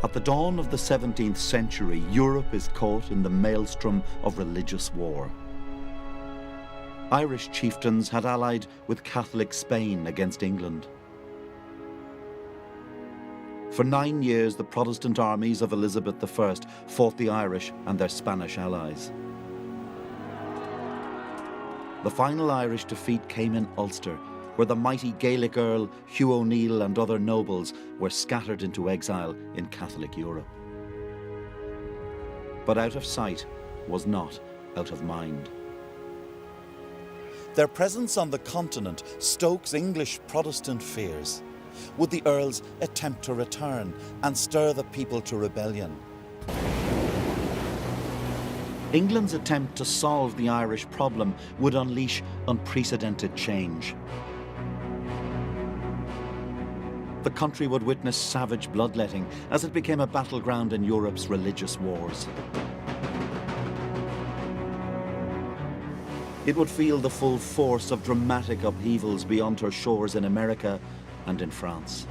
At the dawn of the 17th century, Europe is caught in the maelstrom of religious war. Irish chieftains had allied with Catholic Spain against England. For 9 years, the Protestant armies of Elizabeth I fought the Irish and their Spanish allies. The final Irish defeat came in Ulster, where the mighty Gaelic Earl Hugh O'Neill and other nobles were scattered into exile in Catholic Europe. But out of sight was not out of mind. Their presence on the continent stokes English Protestant fears. Would the Earls attempt to return and stir the people to rebellion? England's attempt to solve the Irish problem would unleash unprecedented change. The country would witness savage bloodletting as it became a battleground in Europe's religious wars. It would feel the full force of dramatic upheavals beyond her shores in America and in France.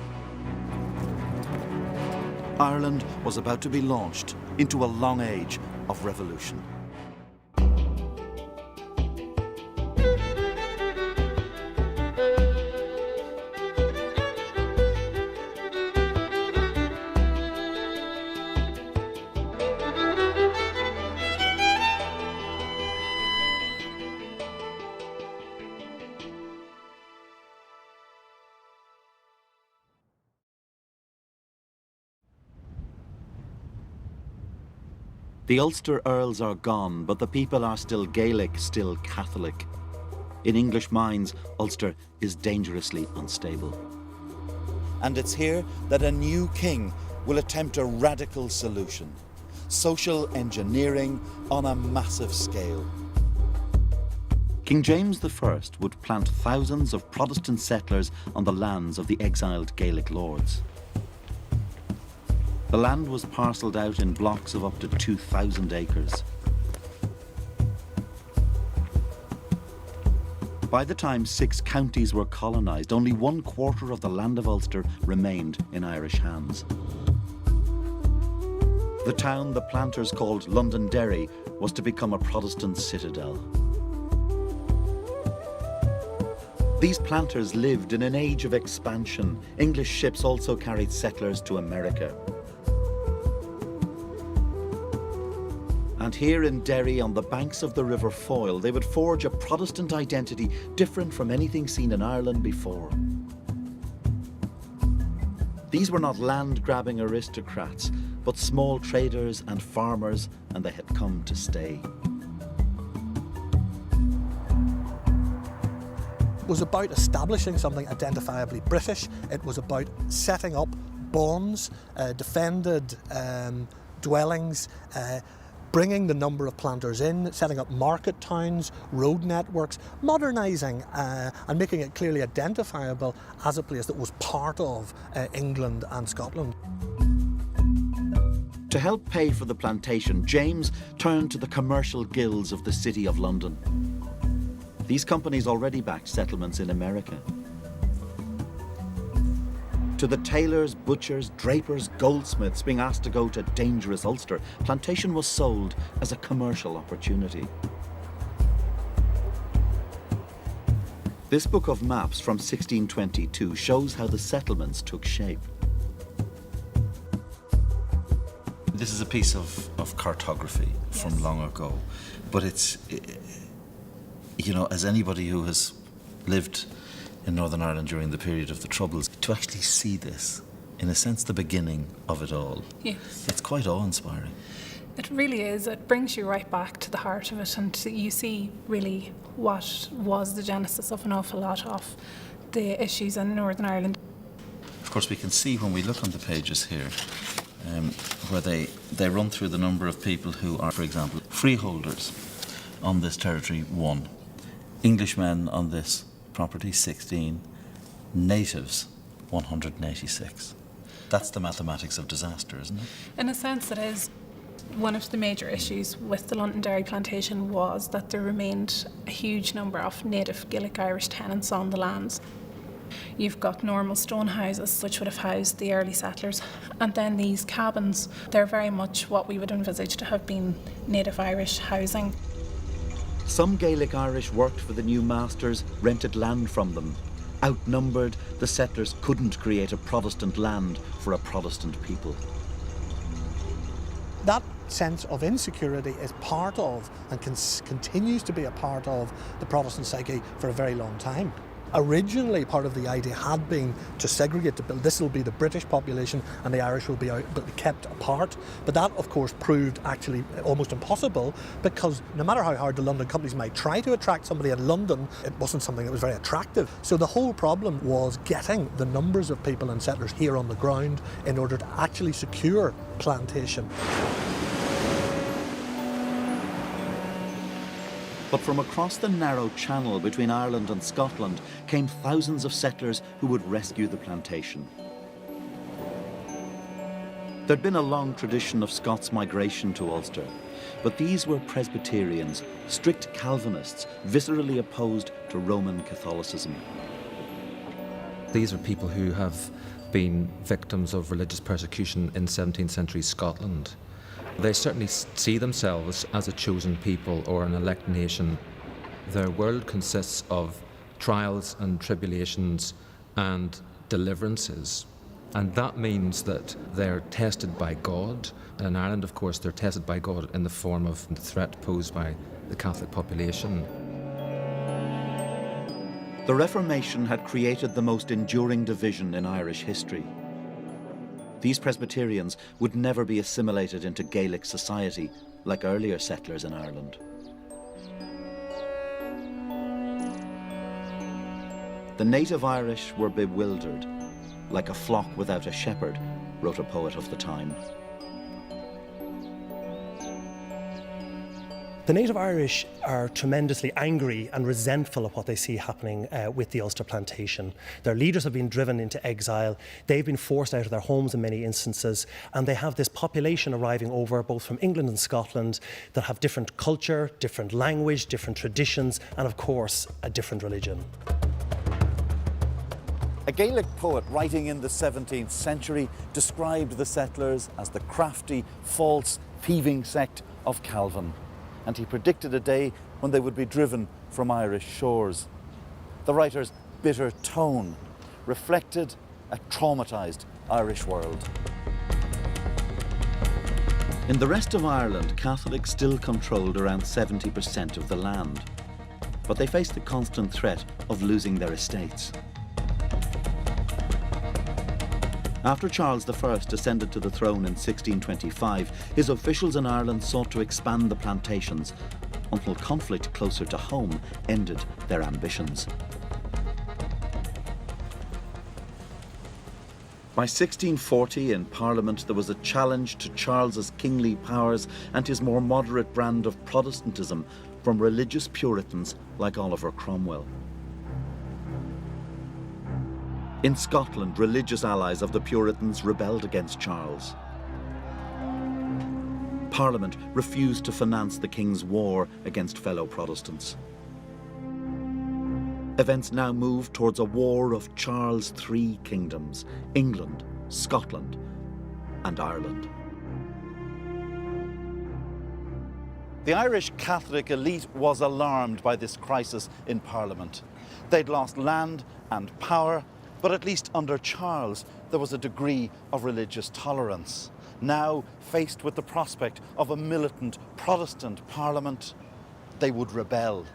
Ireland was about to be launched into a long age of revolution. The Ulster Earls are gone, but the people are still Gaelic, still Catholic. In English minds, Ulster is dangerously unstable. And it's here that a new king will attempt a radical solution: social engineering on a massive scale. King James I would plant thousands of Protestant settlers on the lands of the exiled Gaelic lords. The land was parcelled out in blocks of up to 2,000 acres. By the time 6 counties were colonised, only 1/4 of the land of Ulster remained in Irish hands. The town the planters called Londonderry was to become a Protestant citadel. These planters lived in an age of expansion. English ships also carried settlers to America. And here in Derry, on the banks of the River Foyle, they would forge a Protestant identity different from anything seen in Ireland before. These were not land-grabbing aristocrats, but small traders and farmers, and they had come to stay. It was about establishing something identifiably British. It was about setting up bonds, defended dwellings, bringing the number of planters in, setting up market towns, road networks, modernising and making it clearly identifiable as a place that was part of England and Scotland. To help pay for the plantation, James turned to the commercial guilds of the City of London. These companies already backed settlements in America. To the tailors, butchers, drapers, goldsmiths being asked to go to dangerous Ulster, plantation was sold as a commercial opportunity. This book of maps from 1622 shows how the settlements took shape. This is a piece of cartography from long ago, but it's, you know, as anybody who has lived in Northern Ireland during the period of the Troubles, to actually see this, in a sense, the beginning of it all. Yes. It's quite awe-inspiring. It really is. It brings you right back to the heart of it, and you see really what was the genesis of an awful lot of the issues in Northern Ireland. Of course, we can see when we look on the pages here, where they run through the number of people who are, for example, freeholders on this territory, 1. Englishmen on this property, 16. Natives, 186. That's the mathematics of disaster, isn't it? In a sense, it is. One of the major issues with the Londonderry plantation was that there remained a huge number of native Gaelic Irish tenants on the lands. You've got normal stone houses, which would have housed the early settlers. And then these cabins, they're very much what we would envisage to have been native Irish housing. Some Gaelic Irish worked for the new masters, rented land from them. Outnumbered, the settlers couldn't create a Protestant land for a Protestant people. That sense of insecurity is part of and continues to be a part of the Protestant psyche for a very long time. Originally, part of the idea had been to segregate, to build, this will be the British population and the Irish will be kept apart. But that, of course, proved actually almost impossible, because no matter how hard the London companies might try to attract somebody in London, it wasn't something that was very attractive. So the whole problem was getting the numbers of people and settlers here on the ground in order to actually secure plantation. But from across the narrow channel between Ireland and Scotland came thousands of settlers who would rescue the plantation. There'd been a long tradition of Scots migration to Ulster, but these were Presbyterians, strict Calvinists, viscerally opposed to Roman Catholicism. These are people who have been victims of religious persecution in 17th century Scotland. They certainly see themselves as a chosen people or an elect nation. Their world consists of trials and tribulations and deliverances. And that means that they're tested by God. In Ireland, of course, they're tested by God in the form of the threat posed by the Catholic population. The Reformation had created the most enduring division in Irish history. These Presbyterians would never be assimilated into Gaelic society like earlier settlers in Ireland. The native Irish were bewildered, like a flock without a shepherd, wrote a poet of the time. The native Irish are tremendously angry and resentful of what they see happening with the Ulster plantation. Their leaders have been driven into exile, they've been forced out of their homes in many instances, and they have this population arriving over both from England and Scotland that have different culture, different language, different traditions, and of course, a different religion. A Gaelic poet writing in the 17th century described the settlers as the crafty, false, thieving sect of Calvin. And he predicted a day when they would be driven from Irish shores. The writer's bitter tone reflected a traumatised Irish world. In the rest of Ireland, Catholics still controlled around 70% of the land, but they faced the constant threat of losing their estates. After Charles I ascended to the throne in 1625, his officials in Ireland sought to expand the plantations until conflict closer to home ended their ambitions. By 1640 in Parliament there was a challenge to Charles's kingly powers and his more moderate brand of Protestantism from religious Puritans like Oliver Cromwell. In Scotland, religious allies of the Puritans rebelled against Charles. Parliament refused to finance the King's war against fellow Protestants. Events now moved towards a war of Charles' three kingdoms: England, Scotland, and Ireland. The Irish Catholic elite was alarmed by this crisis in Parliament. They'd lost land and power, but at least under Charles, there was a degree of religious tolerance. Now, faced with the prospect of a militant Protestant Parliament, they would rebel.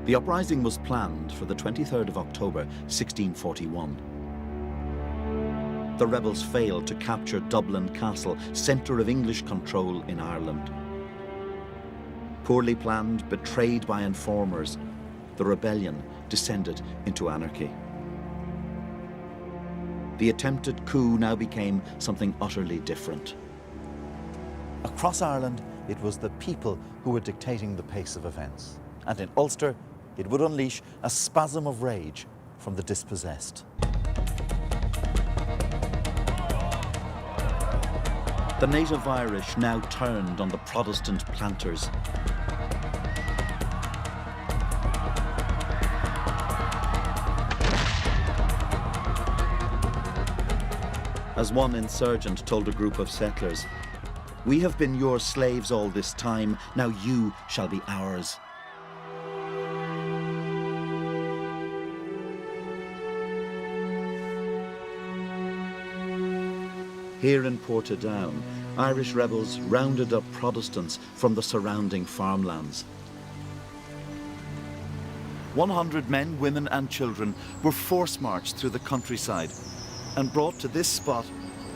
The uprising was planned for the 23rd of October, 1641. The rebels failed to capture Dublin Castle, centre of English control in Ireland. Poorly planned, betrayed by informers, the rebellion descended into anarchy. The attempted coup now became something utterly different. Across Ireland, it was the people who were dictating the pace of events. And in Ulster, it would unleash a spasm of rage from the dispossessed. The native Irish now turned on the Protestant planters. As one insurgent told a group of settlers, "We have been your slaves all this time, now you shall be ours." Here in Portadown, Irish rebels rounded up Protestants from the surrounding farmlands. 100 men, women and children were force-marched through the countryside and brought to this spot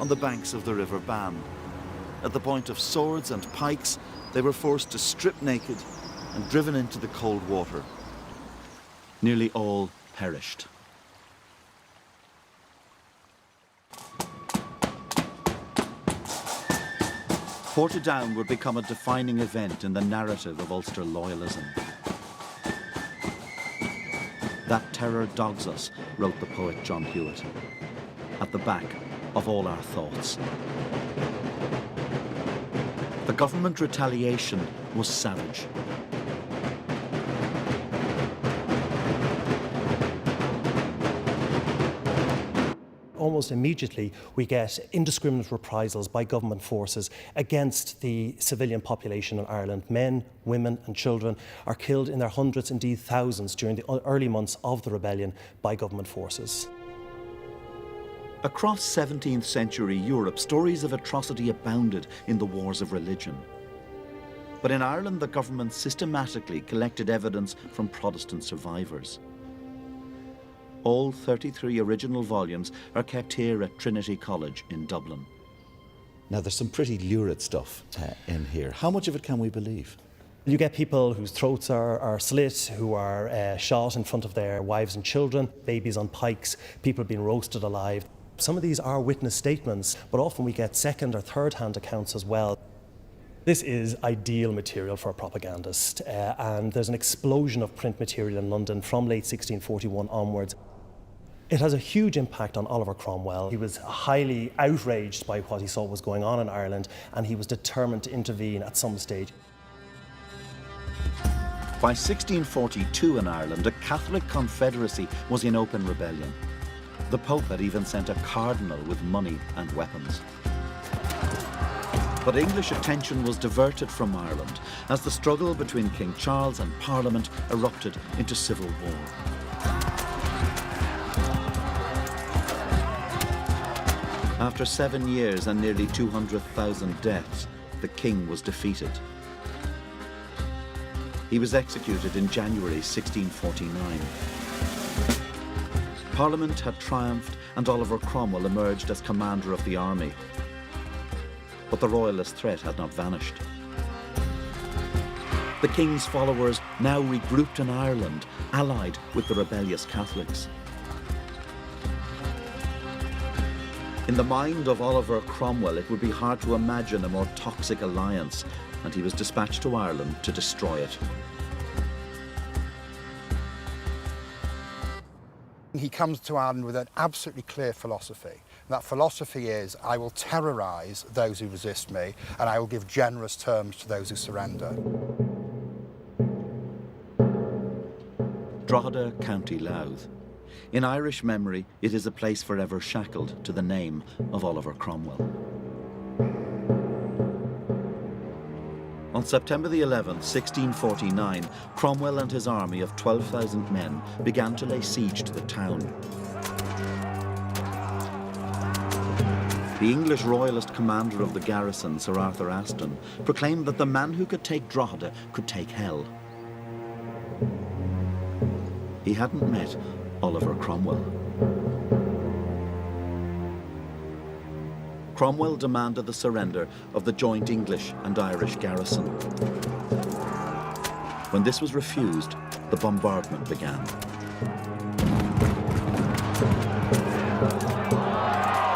on the banks of the River Bann. At the point of swords and pikes, they were forced to strip naked and driven into the cold water. Nearly all perished. Portadown would become a defining event in the narrative of Ulster loyalism. "That terror dogs us," wrote the poet John Hewitt, "at the back of all our thoughts." The government retaliation was savage. Almost immediately, we get indiscriminate reprisals by government forces against the civilian population in Ireland. Men, women and children are killed in their hundreds, indeed thousands, during the early months of the rebellion by government forces. Across 17th century Europe, stories of atrocity abounded in the wars of religion. But in Ireland, the government systematically collected evidence from Protestant survivors. All 33 original volumes are kept here at Trinity College in Dublin. Now, there's some pretty lurid stuff in here. How much of it can we believe? You get people whose throats are slit, who are shot in front of their wives and children, babies on pikes, people being roasted alive. Some of these are witness statements, but often we get second or third hand accounts as well. This is ideal material for a propagandist, and there's an explosion of print material in London from late 1641 onwards. It has a huge impact on Oliver Cromwell. He was highly outraged by what he saw was going on in Ireland, and he was determined to intervene at some stage. By 1642 in Ireland, a Catholic confederacy was in open rebellion. The Pope had even sent a cardinal with money and weapons. But English attention was diverted from Ireland as the struggle between King Charles and Parliament erupted into civil war. After 7 years and nearly 200,000 deaths, the king was defeated. He was executed in January 1649. Parliament had triumphed and Oliver Cromwell emerged as commander of the army. But the royalist threat had not vanished. The king's followers now regrouped in Ireland, allied with the rebellious Catholics. In the mind of Oliver Cromwell, it would be hard to imagine a more toxic alliance, and he was dispatched to Ireland to destroy it. He comes to Ireland with an absolutely clear philosophy. That philosophy is, I will terrorise those who resist me, and I will give generous terms to those who surrender. Drogheda, County Louth. In Irish memory, it is a place forever shackled to the name of Oliver Cromwell. On September the 11th, 1649, Cromwell and his army of 12,000 men began to lay siege to the town. The English royalist commander of the garrison, Sir Arthur Aston, proclaimed that the man who could take Drogheda could take hell. He hadn't met Oliver Cromwell. Cromwell demanded the surrender of the joint English and Irish garrison. When this was refused, the bombardment began.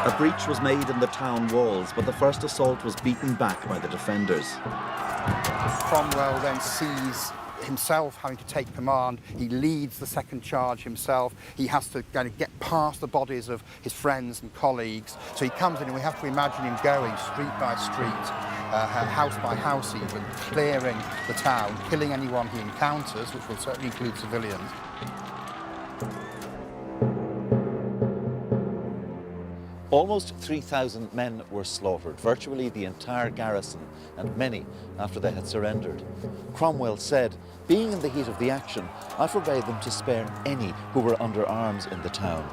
A breach was made in the town walls, but the first assault was beaten back by the defenders. Cromwell then sees himself having to take command. He leads the second charge himself. He has to kind of get past the bodies of his friends and colleagues. So he comes in, and we have to imagine him going street by street, house by house even, clearing the town, killing anyone he encounters, which will certainly include civilians. Almost 3,000 men were slaughtered, virtually the entire garrison, and many after they had surrendered. Cromwell said, "Being in the heat of the action, I forbade them to spare any who were under arms in the town.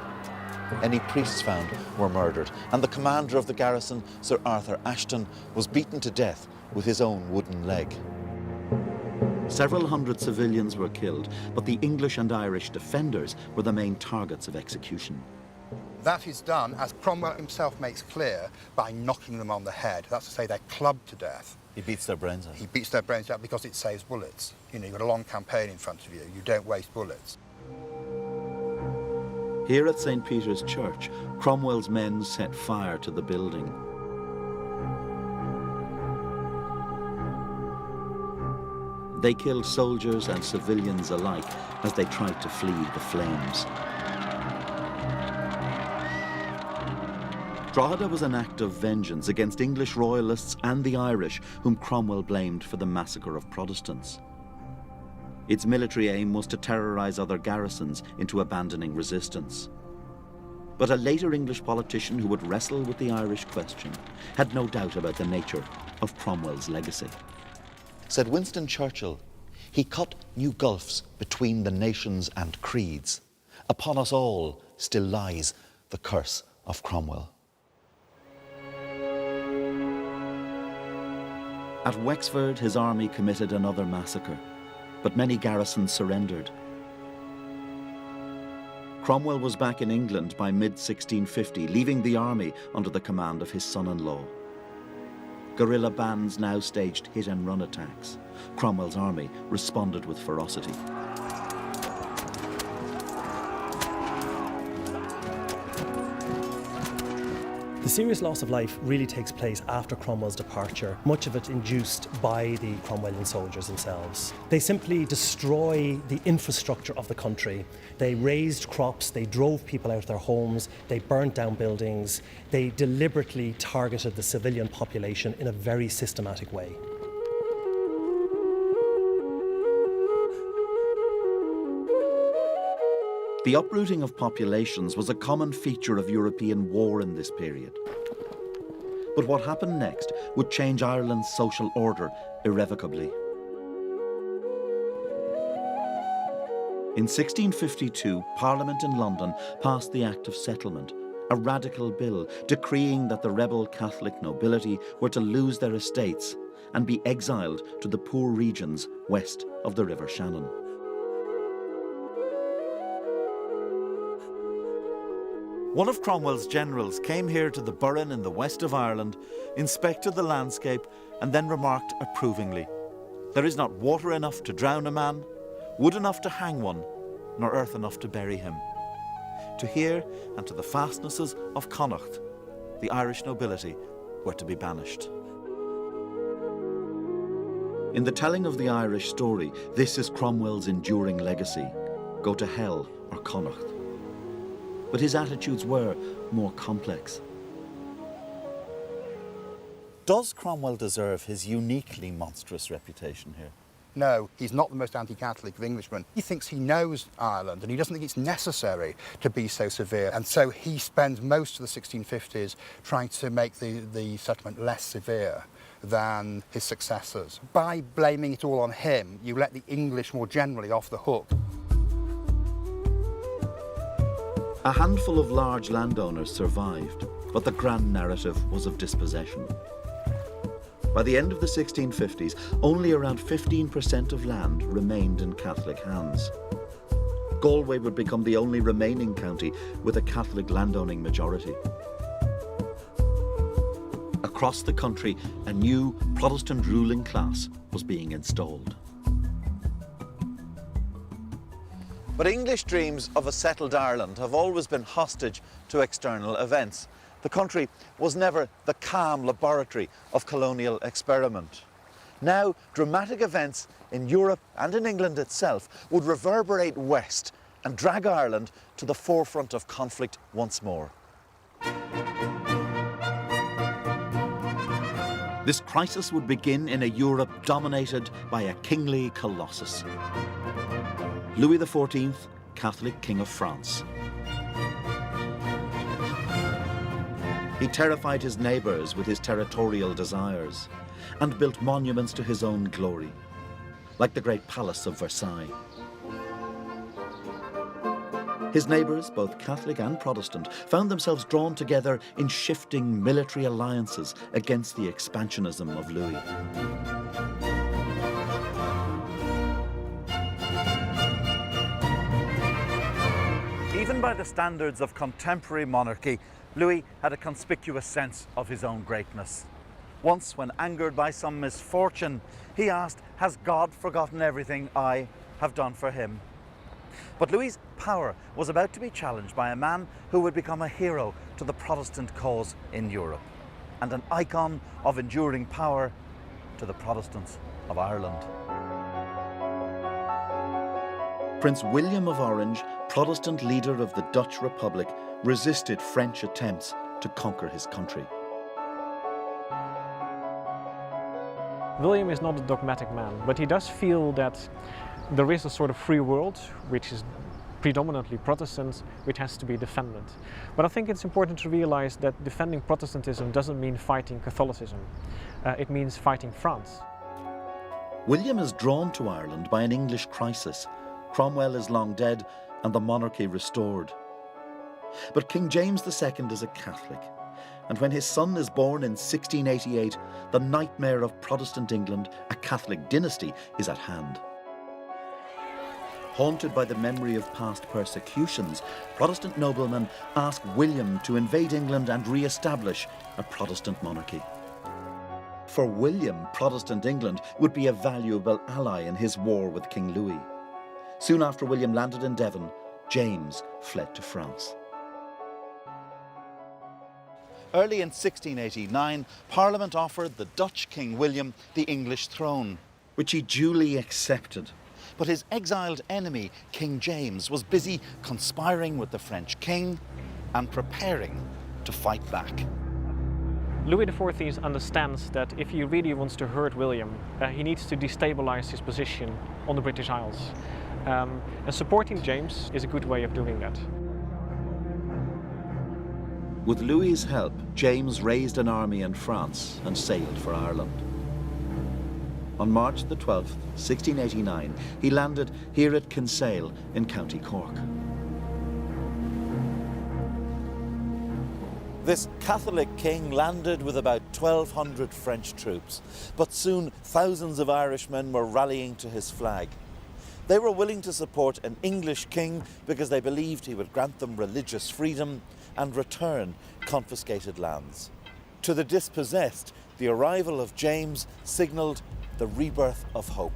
Any priests found were murdered, and the commander of the garrison, Sir Arthur Ashton, was beaten to death with his own wooden leg." Several hundred civilians were killed, but the English and Irish defenders were the main targets of execution. That is done, as Cromwell himself makes clear, by knocking them on the head. That's to say they're clubbed to death. He beats their brains out. He beats their brains out because it saves bullets. You know, you've got a long campaign in front of you. You don't waste bullets. Here at St. Peter's Church, Cromwell's men set fire to the building. They killed soldiers and civilians alike as they tried to flee the flames. Drogheda was an act of vengeance against English royalists and the Irish, whom Cromwell blamed for the massacre of Protestants. Its military aim was to terrorise other garrisons into abandoning resistance. But a later English politician who would wrestle with the Irish question had no doubt about the nature of Cromwell's legacy. Said Winston Churchill, "He cut new gulfs between the nations and creeds. Upon us all still lies the curse of Cromwell." At Wexford, his army committed another massacre, but many garrisons surrendered. Cromwell was back in England by mid-1650, leaving the army under the command of his son-in-law. Guerrilla bands now staged hit-and-run attacks. Cromwell's army responded with ferocity. The serious loss of life really takes place after Cromwell's departure, much of it induced by the Cromwellian soldiers themselves. They simply destroy the infrastructure of the country. They razed crops, they drove people out of their homes, they burnt down buildings, they deliberately targeted the civilian population in a very systematic way. The uprooting of populations was a common feature of European war in this period. But what happened next would change Ireland's social order irrevocably. In 1652, Parliament in London passed the Act of Settlement, a radical bill decreeing that the rebel Catholic nobility were to lose their estates and be exiled to the poor regions west of the River Shannon. One of Cromwell's generals came here to the Burren in the west of Ireland, inspected the landscape, and then remarked approvingly, "There is not water enough to drown a man, wood enough to hang one, nor earth enough to bury him. To here and to the fastnesses of Connacht, the Irish nobility were to be banished." In the telling of the Irish story, this is Cromwell's enduring legacy: go to hell or Connacht. But his attitudes were more complex. Does Cromwell deserve his uniquely monstrous reputation here? No, he's not the most anti-Catholic of Englishmen. He thinks he knows Ireland and he doesn't think it's necessary to be so severe. And so he spends most of the 1650s trying to make the settlement less severe than his successors. By blaming it all on him, you let the English more generally off the hook. A handful of large landowners survived, but the grand narrative was of dispossession. By the end of the 1650s, only around 15% of land remained in Catholic hands. Galway would become the only remaining county with a Catholic landowning majority. Across the country, a new Protestant ruling class was being installed. But English dreams of a settled Ireland have always been hostage to external events. The country was never the calm laboratory of colonial experiment. Now, dramatic events in Europe and in England itself would reverberate west and drag Ireland to the forefront of conflict once more. This crisis would begin in a Europe dominated by a kingly colossus. Louis XIV, Catholic King of France. He terrified his neighbours with his territorial desires and built monuments to his own glory, like the great Palace of Versailles. His neighbours, both Catholic and Protestant, found themselves drawn together in shifting military alliances against the expansionism of Louis. Even by the standards of contemporary monarchy, Louis had a conspicuous sense of his own greatness. Once, when angered by some misfortune, he asked, "Has God forgotten everything I have done for him?" But Louis's power was about to be challenged by a man who would become a hero to the Protestant cause in Europe, and an icon of enduring power to the Protestants of Ireland. Prince William of Orange, Protestant leader of the Dutch Republic, resisted French attempts to conquer his country. William is not a dogmatic man, but he does feel that there is a sort of free world, which is predominantly Protestant, which has to be defended. But I think it's important to realize that defending Protestantism doesn't mean fighting Catholicism. It means fighting France. William is drawn to Ireland by an English crisis. Cromwell is long dead and the monarchy restored. But King James II is a Catholic, and when his son is born in 1688, the nightmare of Protestant England, a Catholic dynasty, is at hand. Haunted by the memory of past persecutions, Protestant noblemen ask William to invade England and re-establish a Protestant monarchy. For William, Protestant England would be a valuable ally in his war with King Louis. Soon after William landed in Devon, James fled to France. Early in 1689, Parliament offered the Dutch King William the English throne, which he duly accepted. but his exiled enemy, King James, was busy conspiring with the French king and preparing to fight back. Louis XIV understands that if he really wants to hurt William, he needs to destabilize his position on the British Isles. And supporting James is a good way of doing that. With Louis's help, James raised an army in France and sailed for Ireland. On March the 12th, 1689, he landed here at Kinsale in County Cork. This Catholic king landed with about 1,200 French troops, but soon thousands of Irishmen were rallying to his flag. They were willing to support an English king because they believed he would grant them religious freedom and return confiscated lands. To the dispossessed, the arrival of James signalled the rebirth of hope.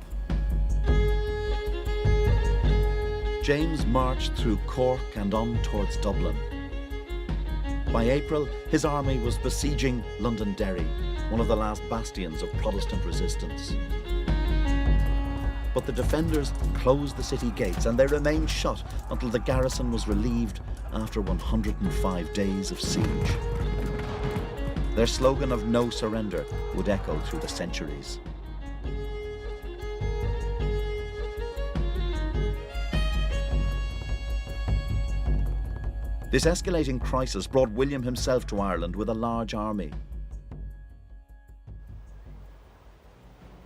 James marched through Cork and on towards Dublin. By April, his army was besieging Londonderry, one of the last bastions of Protestant resistance. But the defenders closed the city gates and they remained shut until the garrison was relieved after 105 days of siege. Their slogan of no surrender would echo through the centuries. This escalating crisis brought William himself to Ireland with a large army.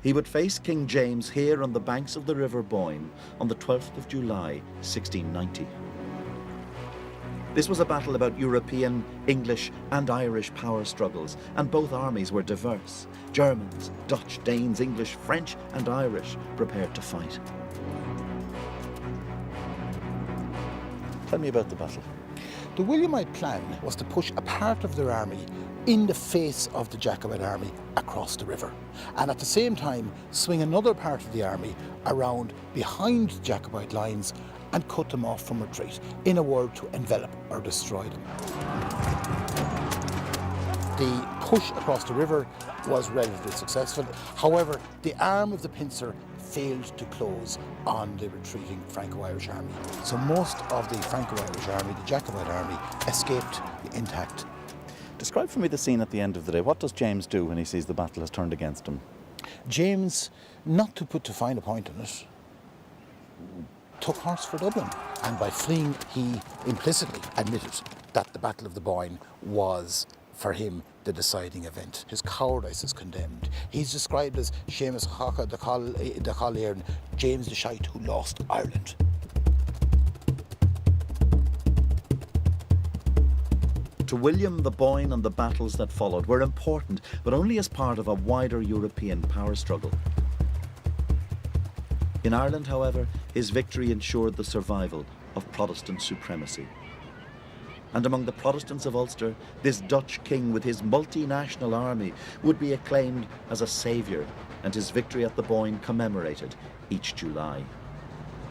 He would face King James here on the banks of the River Boyne on the 12th of July, 1690. This was a battle about European, English and Irish power struggles, and both armies were diverse. Germans, Dutch, Danes, English, French and Irish prepared to fight. Tell me about the battle. The Williamite plan was to push a part of their army in the face of the Jacobite army across the river, and at the same time swing another part of the army around behind the Jacobite lines and cut them off from retreat, in a word, to envelop or destroy them. The push across the river was relatively successful. However, the arm of the pincer failed to close on the retreating Franco-Irish army. So most of the Franco-Irish army, the Jacobite army, escaped intact. Describe for me the scene at the end of the day. What does James do when he sees the battle has turned against him? James, not to put too fine a point on it, took horse for Dublin. And by fleeing, he implicitly admitted that the Battle of the Boyne was for him the deciding event. His cowardice is condemned. He's described as Seamus Haka the Collier, James the Shite who lost Ireland. To William, the Boyne and the battles that followed were important, but only as part of a wider European power struggle. In Ireland, however, his victory ensured the survival of Protestant supremacy. And among the Protestants of Ulster, this Dutch king with his multinational army would be acclaimed as a saviour, and his victory at the Boyne commemorated each July.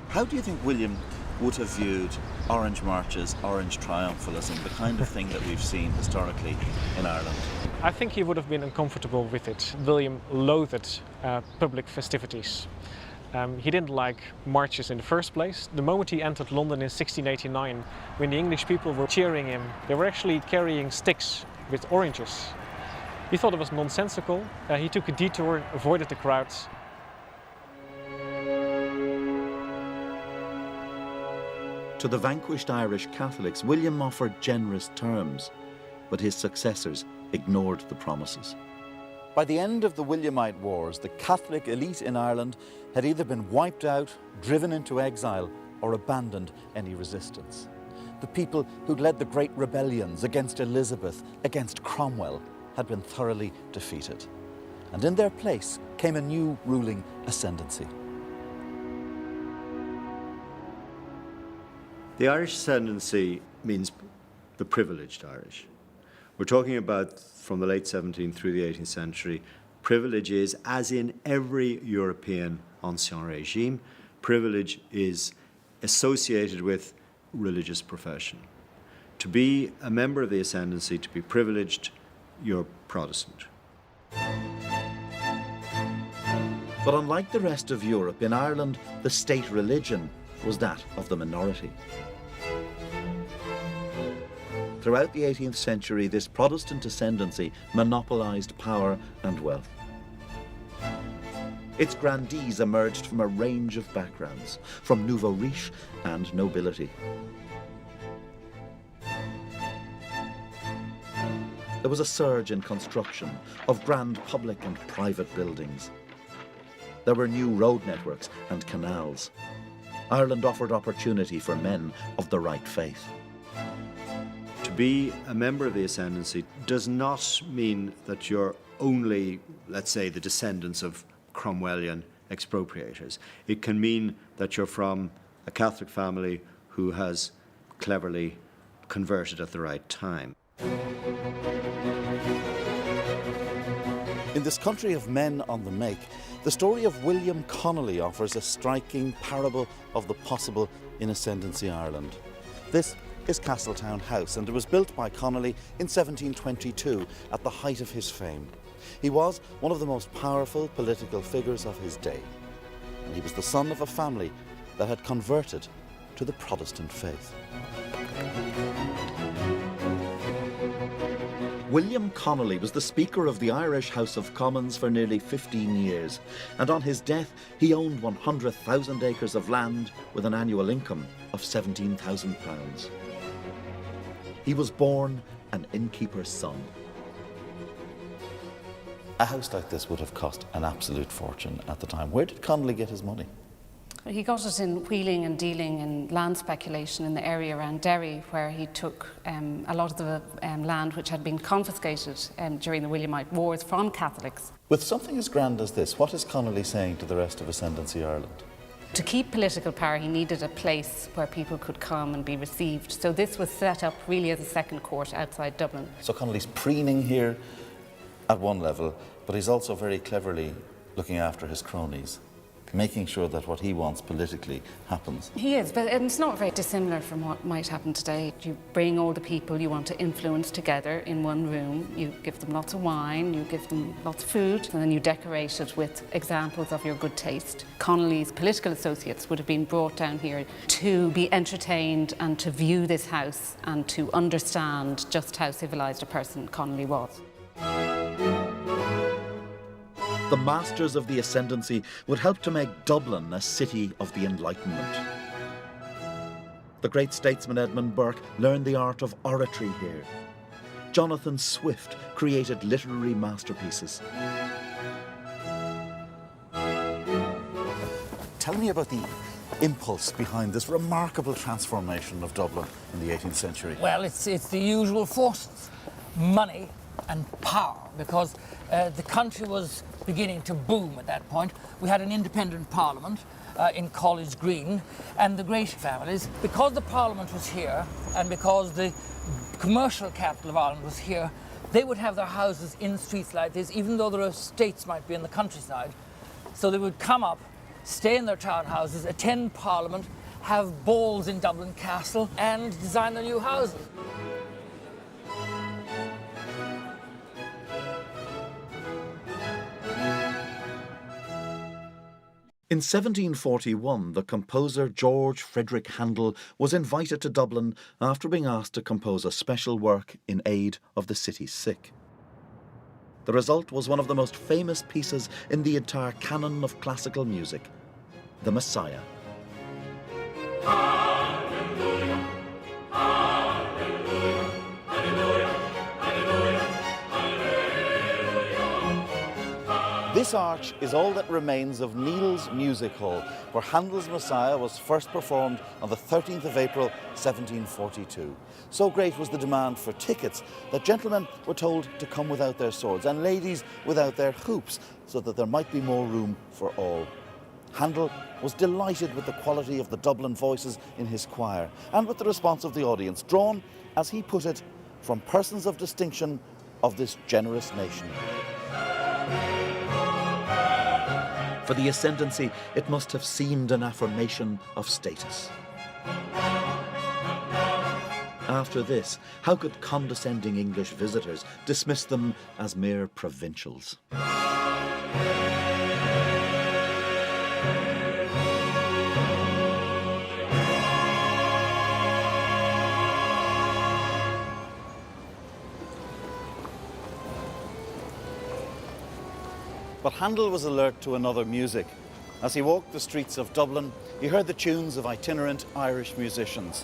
How do you think William would have viewed Orange marches, Orange triumphalism, the kind of thing that we've seen historically in Ireland? I think he would have been uncomfortable with it. William loathed public festivities. He didn't like marches in the first place. The moment he entered London in 1689, when the English people were cheering him, they were actually carrying sticks with oranges. He thought it was nonsensical. He took a detour, avoided the crowds. To the vanquished Irish Catholics, William offered generous terms, but his successors ignored the promises. By the end of the Williamite Wars, the Catholic elite in Ireland had either been wiped out, driven into exile, or abandoned any resistance. The people who'd led the great rebellions against Elizabeth, against Cromwell, had been thoroughly defeated. And in their place came a new ruling ascendancy. The Irish ascendancy means the privileged Irish. We're talking about, from the late 17th through the 18th century, privilege is, as in every European ancien regime, privilege is associated with religious profession. To be a member of the ascendancy, to be privileged, you're Protestant. But unlike the rest of Europe, in Ireland, the state religion was that of the minority. Throughout the 18th century, this Protestant ascendancy monopolised power and wealth. Its grandees emerged from a range of backgrounds, from nouveau riche and nobility. There was a surge in construction of grand public and private buildings. There were new road networks and canals. Ireland offered opportunity for men of the right faith. To be a member of the ascendancy does not mean that you're only, let's say, the descendants of Cromwellian expropriators. It can mean that you're from a Catholic family who has cleverly converted at the right time. In this country of men on the make, the story of William Connolly offers a striking parable of the possible in ascendancy Ireland. This is Castletown House, and it was built by Connolly in 1722 at the height of his fame. He was one of the most powerful political figures of his day, and he was the son of a family that had converted to the Protestant faith. William Connolly was the Speaker of the Irish House of Commons for nearly 15 years, and on his death he owned 100,000 acres of land with an annual income of £17,000. He was born an innkeeper's son. A house like this would have cost an absolute fortune at the time. Where did Connolly get his money? He got it in wheeling and dealing in land speculation in the area around Derry, where he took a lot of the land which had been confiscated during the Williamite Wars from Catholics. With something as grand as this, what is Connolly saying to the rest of Ascendancy Ireland? To keep political power, he needed a place where people could come and be received. So this was set up really as a second court outside Dublin. So Connolly's preening here at one level, but he's also very cleverly looking after his cronies, making sure that what he wants politically happens. He is, but it's not very dissimilar from what might happen today. You bring all the people you want to influence together in one room, you give them lots of wine, you give them lots of food, and then you decorate it with examples of your good taste. Connolly's political associates would have been brought down here to be entertained and to view this house and to understand just how civilised a person Connolly was. The masters of the ascendancy would help to make Dublin a city of the Enlightenment. The great statesman Edmund Burke learned the art of oratory here. Jonathan Swift created literary masterpieces. Tell me about the impulse behind this remarkable transformation of Dublin in the 18th century. Well, it's the usual forces, money and power, because the country was beginning to boom at that point. We had an independent parliament in College Green, and the great families. Because the parliament was here, and because the commercial capital of Ireland was here, they would have their houses in streets like this, even though their estates might be in the countryside. So they would come up, stay in their townhouses, attend Parliament, have balls in Dublin Castle, and design their new houses. In 1741, the composer George Frederick Handel was invited to Dublin after being asked to compose a special work in aid of the city's sick. The result was one of the most famous pieces in the entire canon of classical music, the Messiah. This arch is all that remains of Neil's Music Hall, where Handel's Messiah was first performed on the 13th of April, 1742. So great was the demand for tickets that gentlemen were told to come without their swords and ladies without their hoops, so that there might be more room for all. Handel was delighted with the quality of the Dublin voices in his choir and with the response of the audience, drawn, as he put it, from persons of distinction of this generous nation. For the ascendancy, it must have seemed an affirmation of status. After this, how could condescending English visitors dismiss them as mere provincials? But Handel was alert to another music. As he walked the streets of Dublin, he heard the tunes of itinerant Irish musicians.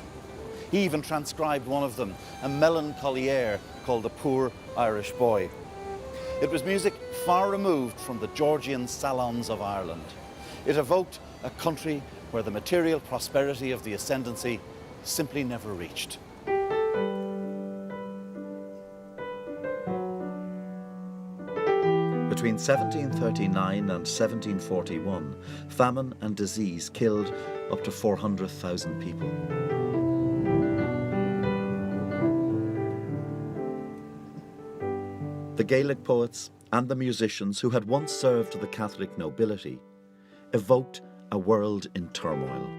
He even transcribed one of them, a melancholy air called The Poor Irish Boy. It was music far removed from the Georgian salons of Ireland. It evoked a country where the material prosperity of the ascendancy simply never reached. Between 1739 and 1741, famine and disease killed up to 400,000 people. The Gaelic poets and the musicians who had once served the Catholic nobility evoked a world in turmoil.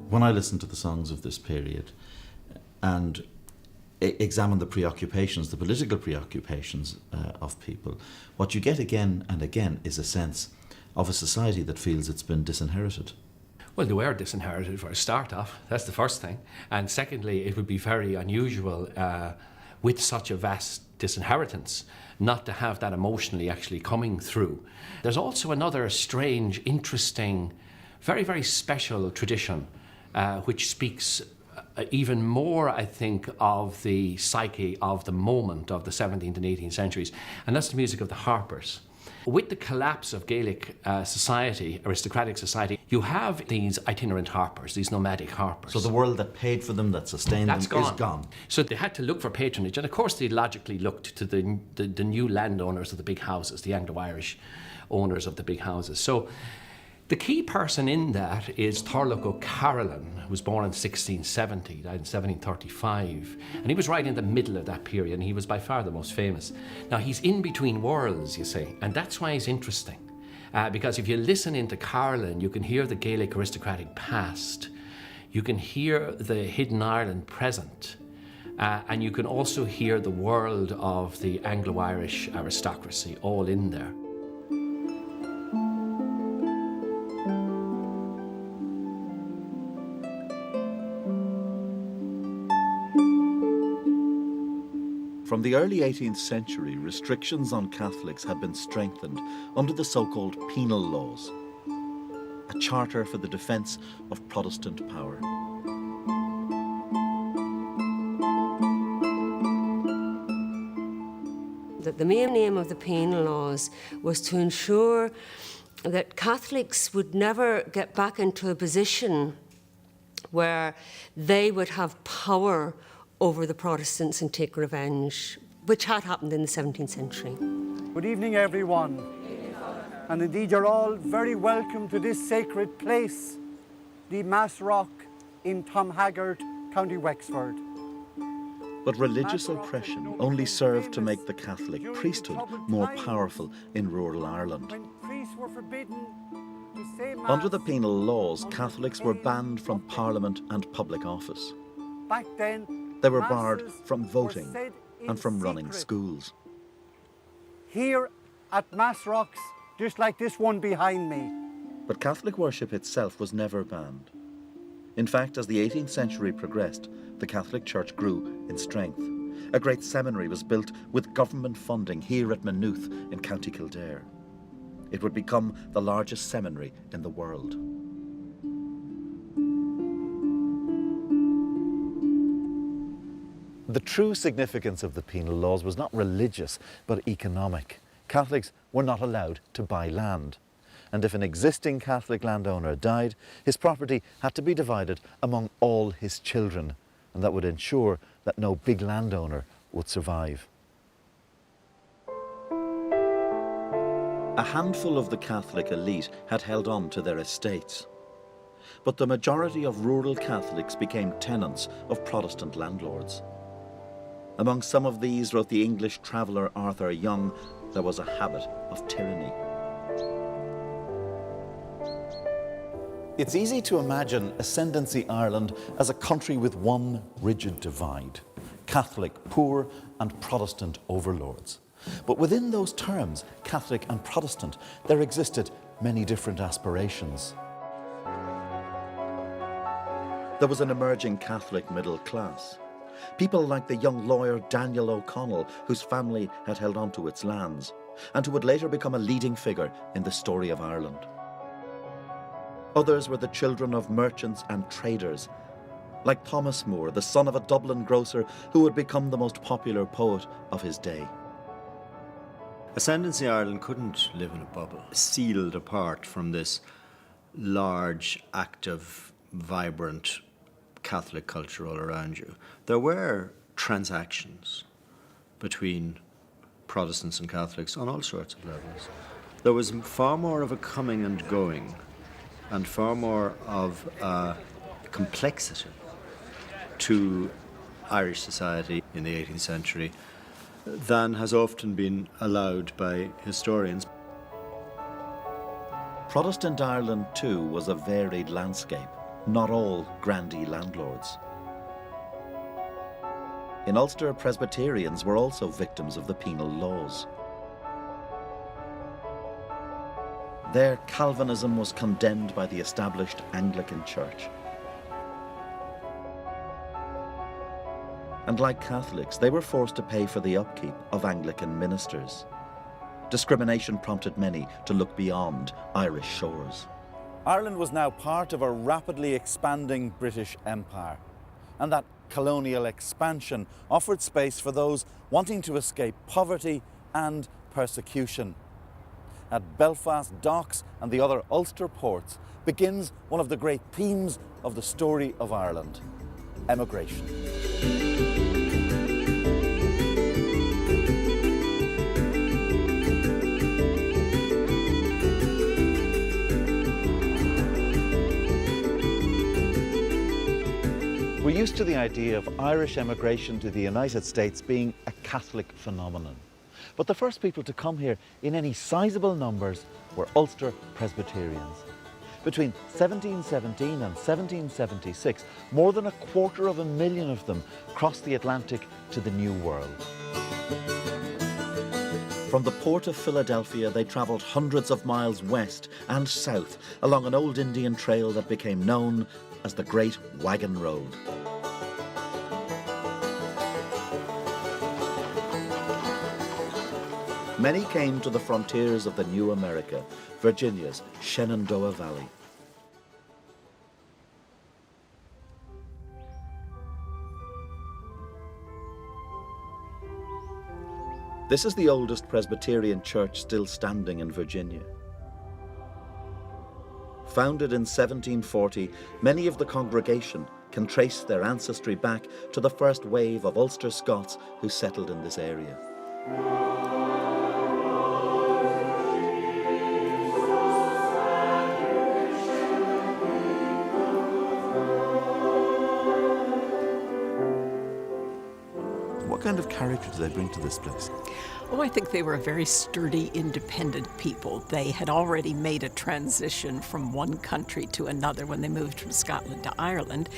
When I listen to the songs of this period and examine the preoccupations, the political preoccupations of people, what you get again and again is a sense of a society that feels it's been disinherited. Well, they were disinherited for a start off, that's the first thing. And secondly, it would be very unusual with such a vast disinheritance not to have that emotionally actually coming through. There's also another strange, interesting, very, very special tradition which speaks even more, I think, of the psyche of the moment of the 17th and 18th centuries, and that's the music of the harpers. With the collapse of Gaelic society, aristocratic society, you have these itinerant harpers, these nomadic harpers. So the world that paid for them, that sustained them, is gone. So they had to look for patronage, and of course they logically looked to the new landowners of the big houses, the Anglo-Irish owners of the big houses. So the key person in that is Thorlogh O'Carolan, who was born in 1670, died in 1735. And he was right in the middle of that period, and he was by far the most famous. Now, he's in between worlds, you see, and that's why he's interesting. Because if you listen into Carolan, you can hear the Gaelic aristocratic past, you can hear the hidden Ireland present, and you can also hear the world of the Anglo-Irish aristocracy all in there. From the early 18th century, restrictions on Catholics had been strengthened under the so-called penal laws, a charter for the defence of Protestant power. The main aim of the penal laws was to ensure that Catholics would never get back into a position where they would have power over the Protestants and take revenge, which had happened in the 17th century. Good evening, everyone. And indeed, you're all very welcome to this sacred place, the Mass Rock in Tomhaggart, County Wexford. But religious oppression only served to make the Catholic priesthood more powerful in rural Ireland. Under the penal laws, Catholics were banned from Parliament and public office. Back then, they were barred from voting and from running schools. Here at Mass Rocks, just like this one behind me. But Catholic worship itself was never banned. In fact, as the 18th century progressed, the Catholic Church grew in strength. A great seminary was built with government funding here at Maynooth in County Kildare. It would become the largest seminary in the world. The true significance of the penal laws was not religious, but economic. Catholics were not allowed to buy land. And if an existing Catholic landowner died, his property had to be divided among all his children, and that would ensure that no big landowner would survive. A handful of the Catholic elite had held on to their estates. But the majority of rural Catholics became tenants of Protestant landlords. Among some of these, wrote the English traveller Arthur Young, there was a habit of tyranny. It's easy to imagine Ascendancy Ireland as a country with one rigid divide: Catholic poor and Protestant overlords. But within those terms, Catholic and Protestant, there existed many different aspirations. There was an emerging Catholic middle class. People like the young lawyer Daniel O'Connell, whose family had held on to its lands, and who would later become a leading figure in the story of Ireland. Others were the children of merchants and traders, like Thomas Moore, the son of a Dublin grocer who would become the most popular poet of his day. Ascendancy Ireland couldn't live in a bubble, sealed apart from this large, active, vibrant Catholic culture all around you. There were transactions between Protestants and Catholics on all sorts of levels. There was far more of a coming and going, and far more of complexity to Irish society in the 18th century than has often been allowed by historians. Protestant Ireland, too, was a varied landscape, not all grandee landlords. In Ulster, Presbyterians were also victims of the penal laws. There, Calvinism was condemned by the established Anglican Church. And like Catholics, they were forced to pay for the upkeep of Anglican ministers. Discrimination prompted many to look beyond Irish shores. Ireland was now part of a rapidly expanding British Empire, and that colonial expansion offered space for those wanting to escape poverty and persecution. At Belfast docks and the other Ulster ports begins one of the great themes of the story of Ireland: emigration. We're used to the idea of Irish emigration to the United States being a Catholic phenomenon. But the first people to come here in any sizable numbers were Ulster Presbyterians. Between 1717 and 1776, more than 250,000 of them crossed the Atlantic to the New World. From the port of Philadelphia, they travelled hundreds of miles west and south along an old Indian trail that became known as the Great Wagon Road. many came to the frontiers of the new America, Virginia's Shenandoah Valley. This is the oldest Presbyterian church still standing in Virginia. Founded in 1740, many of the congregation can trace their ancestry back to the first wave of Ulster Scots who settled in this area. What kind of character do they bring to this place? Oh, I think they were a very sturdy, independent people. They had already made a transition from one country to another when they moved from Scotland to Ireland.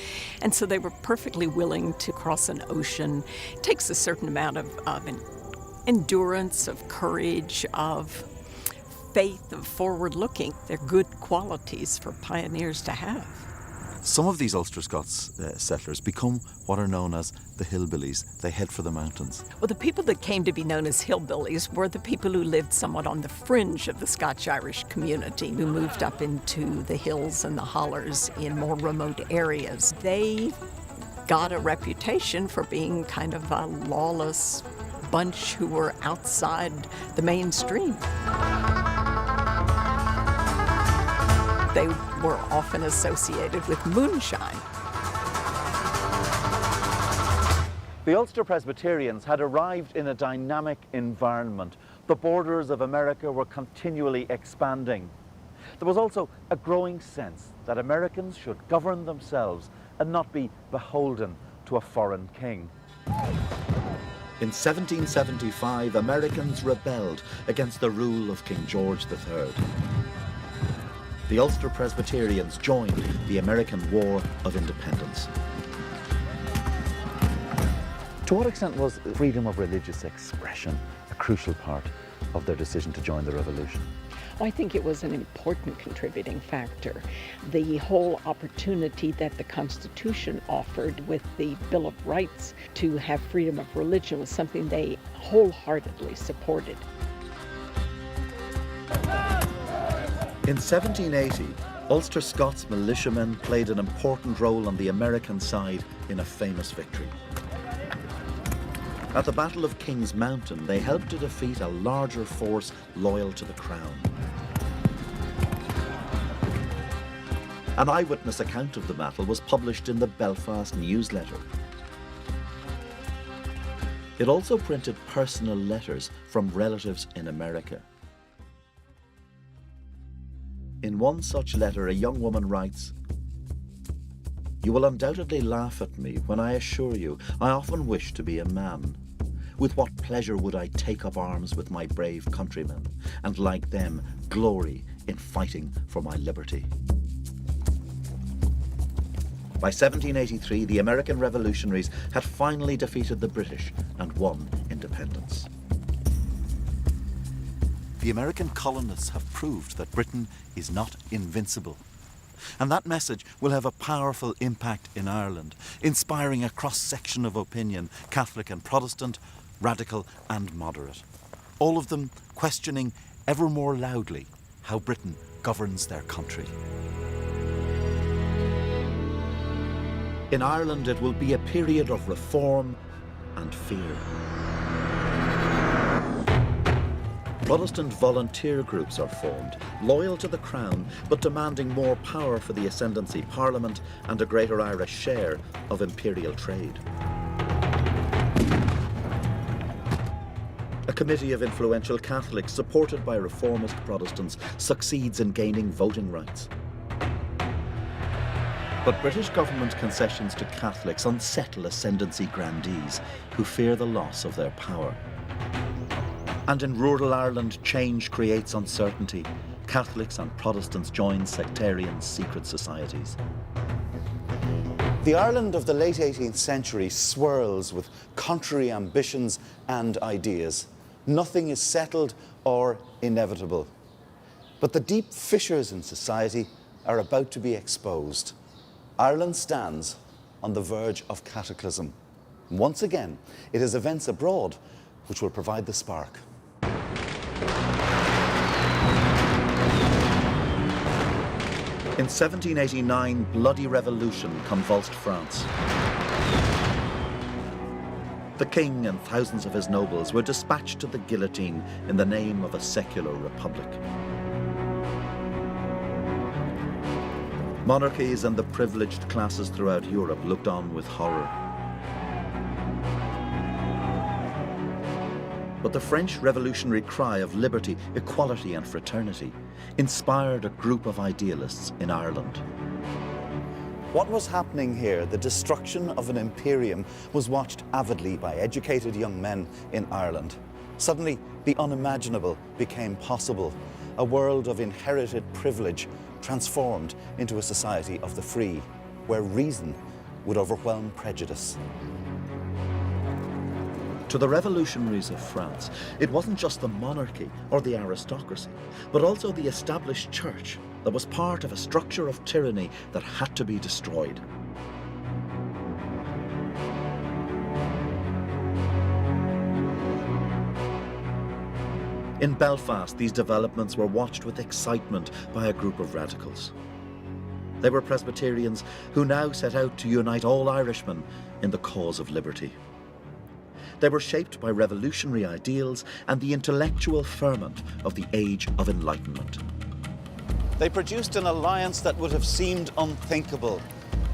And so they were perfectly willing to cross an ocean. It takes a certain amount of endurance, of courage, of faith, of forward-looking. They're good qualities for pioneers to have. Some of these Ulster Scots settlers become what are known as the hillbillies. They head for the mountains. Well, the people that came to be known as hillbillies were the people who lived somewhat on the fringe of the Scotch-Irish community, who moved up into the hills and the hollers in more remote areas. They got a reputation for being kind of a lawless bunch who were outside the mainstream. They were often associated with moonshine. The Ulster Presbyterians had arrived in a dynamic environment. The borders of America were continually expanding. There was also a growing sense that Americans should govern themselves and not be beholden to a foreign king. In 1775, Americans rebelled against the rule of King George III. The Ulster Presbyterians joined the American War of Independence. To what extent was freedom of religious expression a crucial part of their decision to join the revolution? I think it was an important contributing factor. The whole opportunity that the Constitution offered with the Bill of Rights to have freedom of religion was something they wholeheartedly supported. In 1780, Ulster Scots militiamen played an important role on the American side in a famous victory. At the Battle of King's Mountain, they helped to defeat a larger force loyal to the Crown. An eyewitness account of the battle was published in the Belfast newsletter. It also printed personal letters from relatives in America. In one such letter, a young woman writes, "You will undoubtedly laugh at me when I assure you I often wish to be a man. With what pleasure would I take up arms with my brave countrymen, and like them glory in fighting for my liberty." By 1783, the American revolutionaries had finally defeated the British and won independence. The American colonists have proved that Britain is not invincible. And that message will have a powerful impact in Ireland, inspiring a cross-section of opinion, Catholic and Protestant, radical and moderate. All of them questioning ever more loudly how Britain governs their country. In Ireland, it will be a period of reform and fear. Protestant volunteer groups are formed, loyal to the Crown, but demanding more power for the Ascendancy Parliament and a greater Irish share of imperial trade. A committee of influential Catholics, supported by reformist Protestants, succeeds in gaining voting rights. But British government concessions to Catholics unsettle Ascendancy grandees who fear the loss of their power. And in rural Ireland, change creates uncertainty. Catholics and Protestants join sectarian secret societies. The Ireland of the late 18th century swirls with contrary ambitions and ideas. Nothing is settled or inevitable. But the deep fissures in society are about to be exposed. Ireland stands on the verge of cataclysm. Once again, it is events abroad which will provide the spark. In 1789, bloody revolution convulsed France. The king and thousands of his nobles were dispatched to the guillotine in the name of a secular republic. Monarchies and the privileged classes throughout Europe looked on with horror. But the French revolutionary cry of liberty, equality and fraternity inspired a group of idealists in Ireland. What was happening here, the destruction of an imperium, was watched avidly by educated young men in Ireland. Suddenly, the unimaginable became possible. A world of inherited privilege transformed into a society of the free, where reason would overwhelm prejudice. To the revolutionaries of France, it wasn't just the monarchy or the aristocracy, but also the established church that was part of a structure of tyranny that had to be destroyed. In Belfast, these developments were watched with excitement by a group of radicals. They were Presbyterians who now set out to unite all Irishmen in the cause of liberty. They were shaped by revolutionary ideals and the intellectual ferment of the Age of Enlightenment. They produced an alliance that would have seemed unthinkable.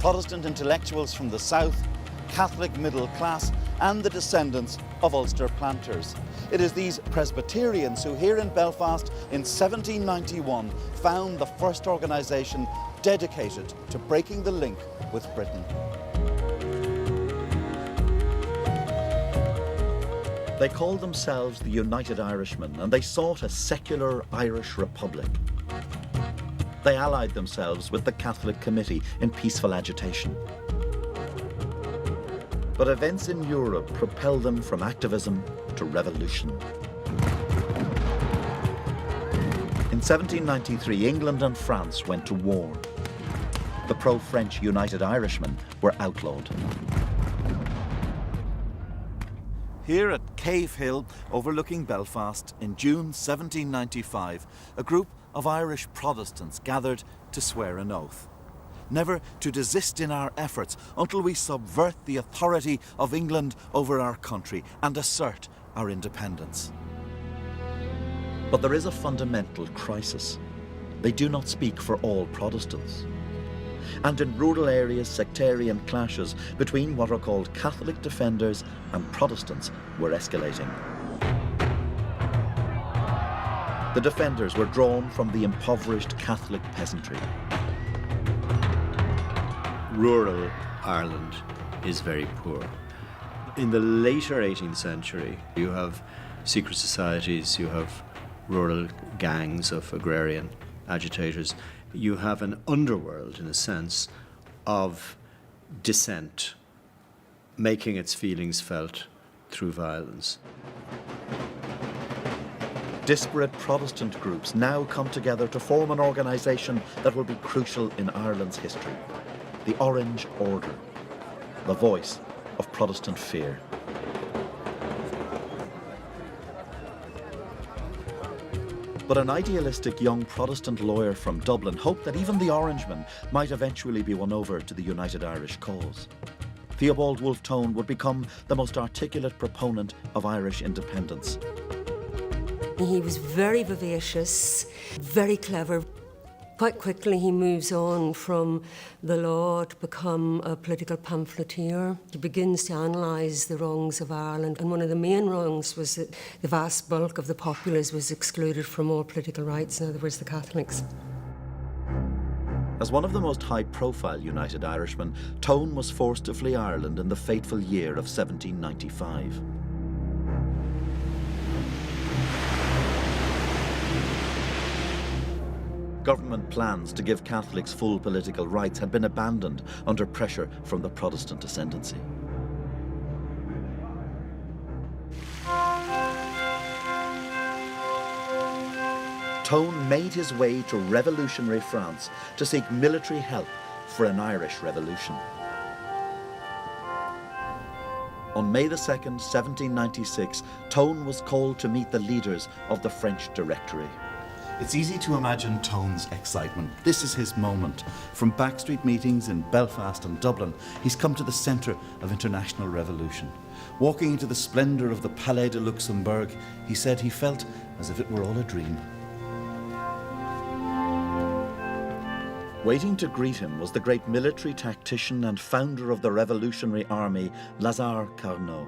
Protestant intellectuals from the south, Catholic middle class, and the descendants of Ulster planters. It is these Presbyterians who here in Belfast in 1791 found the first organisation dedicated to breaking the link with Britain. They called themselves the United Irishmen, and they sought a secular Irish republic. They allied themselves with the Catholic Committee in peaceful agitation. But events in Europe propelled them from activism to revolution. In 1793, England and France went to war. The pro-French United Irishmen were outlawed. Here at Cave Hill, overlooking Belfast, in June 1795, a group of Irish Protestants gathered to swear an oath. Never to desist in our efforts until we subvert the authority of England over our country and assert our independence. But there is a fundamental crisis. They do not speak for all Protestants. And in rural areas, sectarian clashes between what are called Catholic defenders and Protestants were escalating. The defenders were drawn from the impoverished Catholic peasantry. Rural Ireland is very poor. In the later 18th century, you have secret societies, you have rural gangs of agrarian agitators. You have an underworld, in a sense, of dissent, making its feelings felt through violence. Disparate Protestant groups now come together to form an organisation that will be crucial in Ireland's history. The Orange Order, the voice of Protestant fear. But an idealistic young Protestant lawyer from Dublin hoped that even the Orangemen might eventually be won over to the United Irish cause. Theobald Wolfe Tone would become the most articulate proponent of Irish independence. He was very vivacious, very clever. Quite quickly he moves on from the law to become a political pamphleteer. He begins to analyse the wrongs of Ireland, and one of the main wrongs was that the vast bulk of the populace was excluded from all political rights, in other words, the Catholics. As one of the most high-profile United Irishmen, Tone was forced to flee Ireland in the fateful year of 1795. Government plans to give Catholics full political rights had been abandoned under pressure from the Protestant ascendancy. Tone made his way to revolutionary France to seek military help for an Irish revolution. On May the 2nd, 1796, Tone was called to meet the leaders of the French Directory. It's easy to imagine Tone's excitement. This is his moment. From backstreet meetings in Belfast and Dublin, he's come to the centre of international revolution. Walking into the splendour of the Palais de Luxembourg, he said he felt as if it were all a dream. Waiting to greet him was the great military tactician and founder of the Revolutionary Army, Lazare Carnot.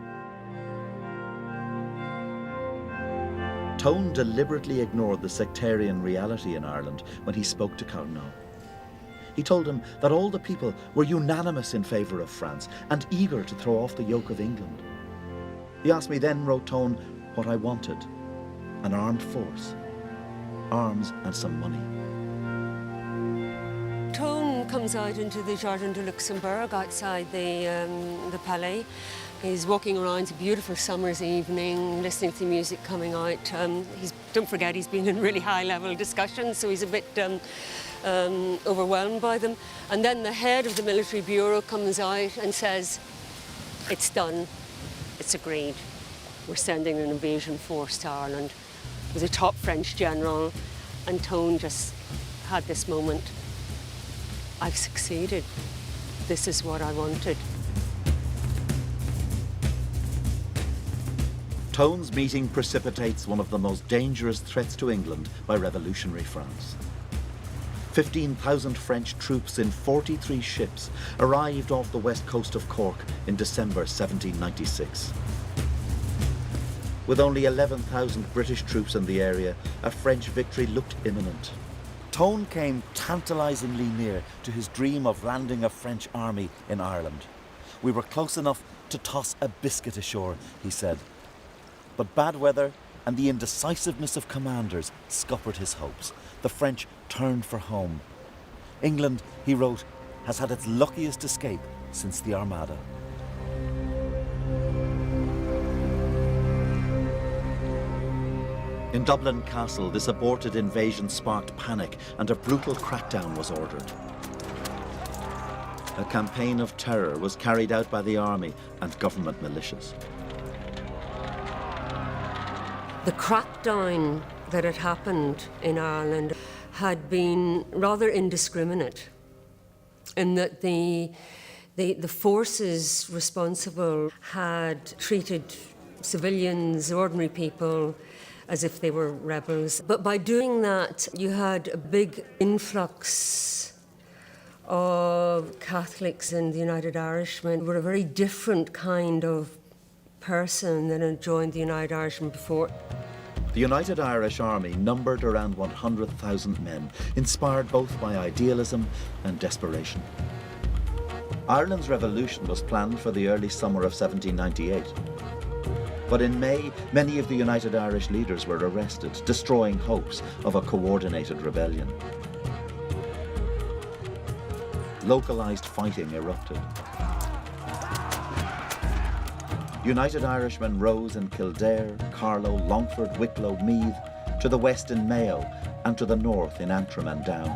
Tone deliberately ignored the sectarian reality in Ireland when he spoke to Carnot. He told him that all the people were unanimous in favour of France and eager to throw off the yoke of England. He asked me then, wrote Tone, what I wanted: an armed force, arms and some money. Tone comes out into the Jardin de Luxembourg outside the Palais. He's walking around. It's a beautiful summer's evening, listening to the music coming out. Don't forget, he's been in really high-level discussions, so he's a bit overwhelmed by them. And then the head of the military bureau comes out and says, it's done, it's agreed. We're sending an invasion force to Ireland. It was a top French general, and Tone just had this moment. I've succeeded. This is what I wanted. Tone's meeting precipitates one of the most dangerous threats to England by revolutionary France. 15,000 French troops in 43 ships arrived off the west coast of Cork in December 1796. With only 11,000 British troops in the area, a French victory looked imminent. Tone came tantalisingly near to his dream of landing a French army in Ireland. We were close enough to toss a biscuit ashore, he said. But bad weather and the indecisiveness of commanders scuppered his hopes. The French turned for home. England, he wrote, has had its luckiest escape since the Armada. In Dublin Castle, this aborted invasion sparked panic and a brutal crackdown was ordered. A campaign of terror was carried out by the army and government militias. The crackdown that had happened in Ireland had been rather indiscriminate, in that the forces responsible had treated civilians, ordinary people, as if they were rebels. But by doing that, you had a big influx of Catholics and the United Irishmen who were a very different kind of person than had joined the United Irishmen before. The United Irish Army numbered around 100,000 men, inspired both by idealism and desperation. Ireland's revolution was planned for the early summer of 1798. But in May, many of the United Irish leaders were arrested, destroying hopes of a coordinated rebellion. Localised fighting erupted. United Irishmen rose in Kildare, Carlow, Longford, Wicklow, Meath, to the west in Mayo, and to the north in Antrim and Down.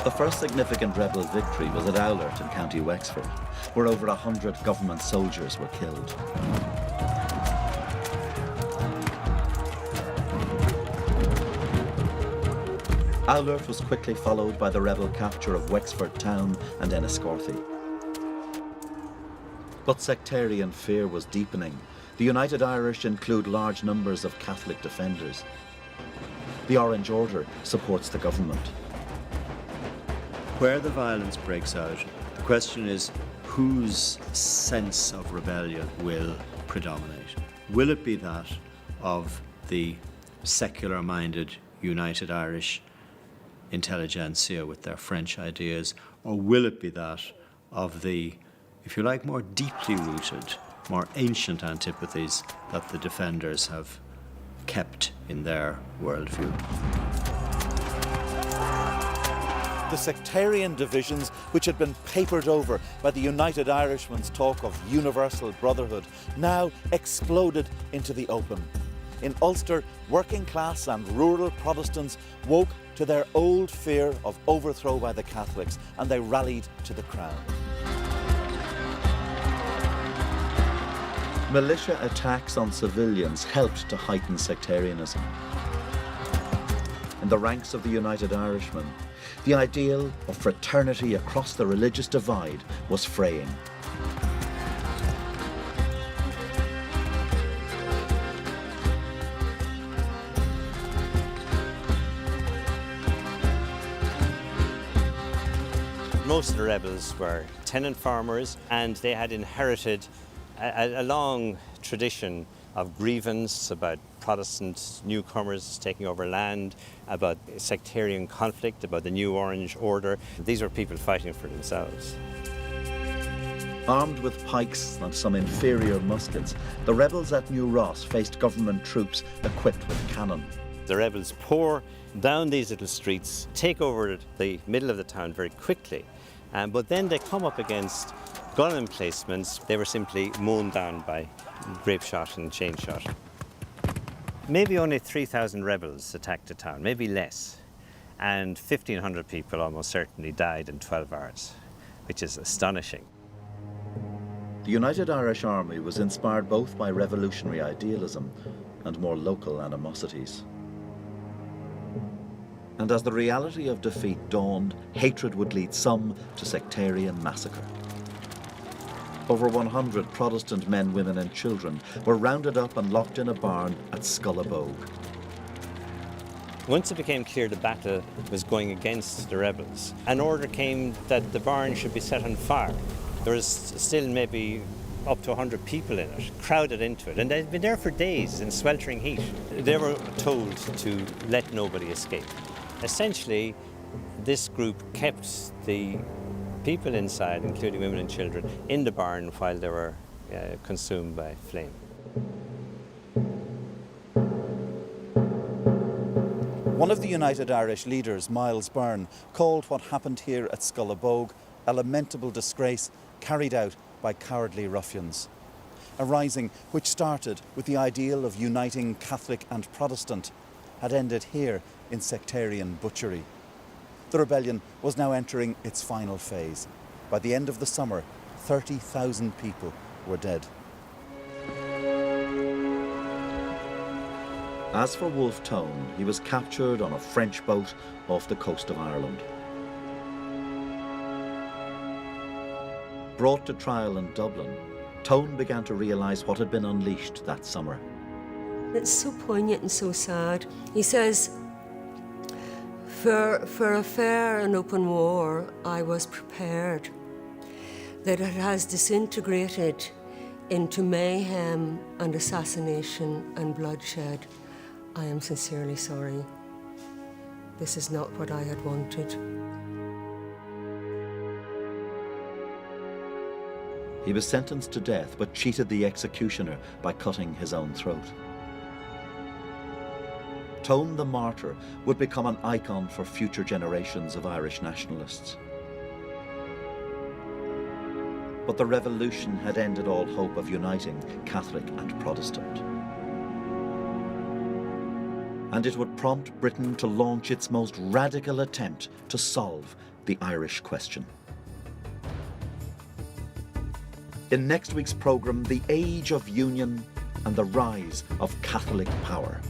The first significant rebel victory was at Oulart in County Wexford, where over 100 government soldiers were killed. Oulart was quickly followed by the rebel capture of Wexford town and Enniscorthy. But sectarian fear was deepening. The United Irish include large numbers of Catholic defenders. The Orange Order supports the government. Where the violence breaks out, the question is whose sense of rebellion will predominate? Will it be that of the secular-minded United Irish intelligentsia with their French ideas, or will it be that of the, if you like, more deeply rooted, more ancient antipathies that the defenders have kept in their worldview? The sectarian divisions, which had been papered over by the United Irishmen's talk of universal brotherhood, now exploded into the open. In Ulster, working class and rural Protestants woke to their old fear of overthrow by the Catholics, and they rallied to the crown. Militia attacks on civilians helped to heighten sectarianism. In the ranks of the United Irishmen, the ideal of fraternity across the religious divide was fraying. Most of the rebels were tenant farmers, and they had inherited a long tradition of grievance about Protestant newcomers taking over land, about sectarian conflict, about the New Orange Order. These were people fighting for themselves. Armed with pikes and some inferior muskets, the rebels at New Ross faced government troops equipped with cannon. The rebels pour down these little streets, take over the middle of the town very quickly, but then they come up against gun emplacements. They were simply mown down by grape shot and chain shot. Maybe only 3,000 rebels attacked the town, maybe less, and 1,500 people almost certainly died in 12 hours, which is astonishing. The United Irish Army was inspired both by revolutionary idealism and more local animosities. And as the reality of defeat dawned, hatred would lead some to sectarian massacre. Over 100 Protestant men, women and children were rounded up and locked in a barn at Scullabogue. Once it became clear the battle was going against the rebels, an order came that the barn should be set on fire. There was still maybe up to 100 people in it, crowded into it, and they'd been there for days in sweltering heat. They were told to let nobody escape. Essentially, this group kept the people inside, including women and children, in the barn while they were consumed by flame. One of the United Irish leaders, Miles Byrne, called what happened here at Scullabogue a lamentable disgrace carried out by cowardly ruffians. A rising which started with the ideal of uniting Catholic and Protestant had ended here in sectarian butchery. The rebellion was now entering its final phase. By the end of the summer, 30,000 people were dead. As for Wolfe Tone, he was captured on a French boat off the coast of Ireland. Brought to trial in Dublin, Tone began to realise what had been unleashed that summer. It's so poignant and so sad. He says, for a fair and open war, I was prepared. That it has disintegrated into mayhem and assassination and bloodshed. I am sincerely sorry. This is not what I had wanted. He was sentenced to death, but cheated the executioner by cutting his own throat. Tone the martyr would become an icon for future generations of Irish nationalists. But the revolution had ended all hope of uniting Catholic and Protestant. And it would prompt Britain to launch its most radical attempt to solve the Irish question. In next week's programme, the age of union and the rise of Catholic power.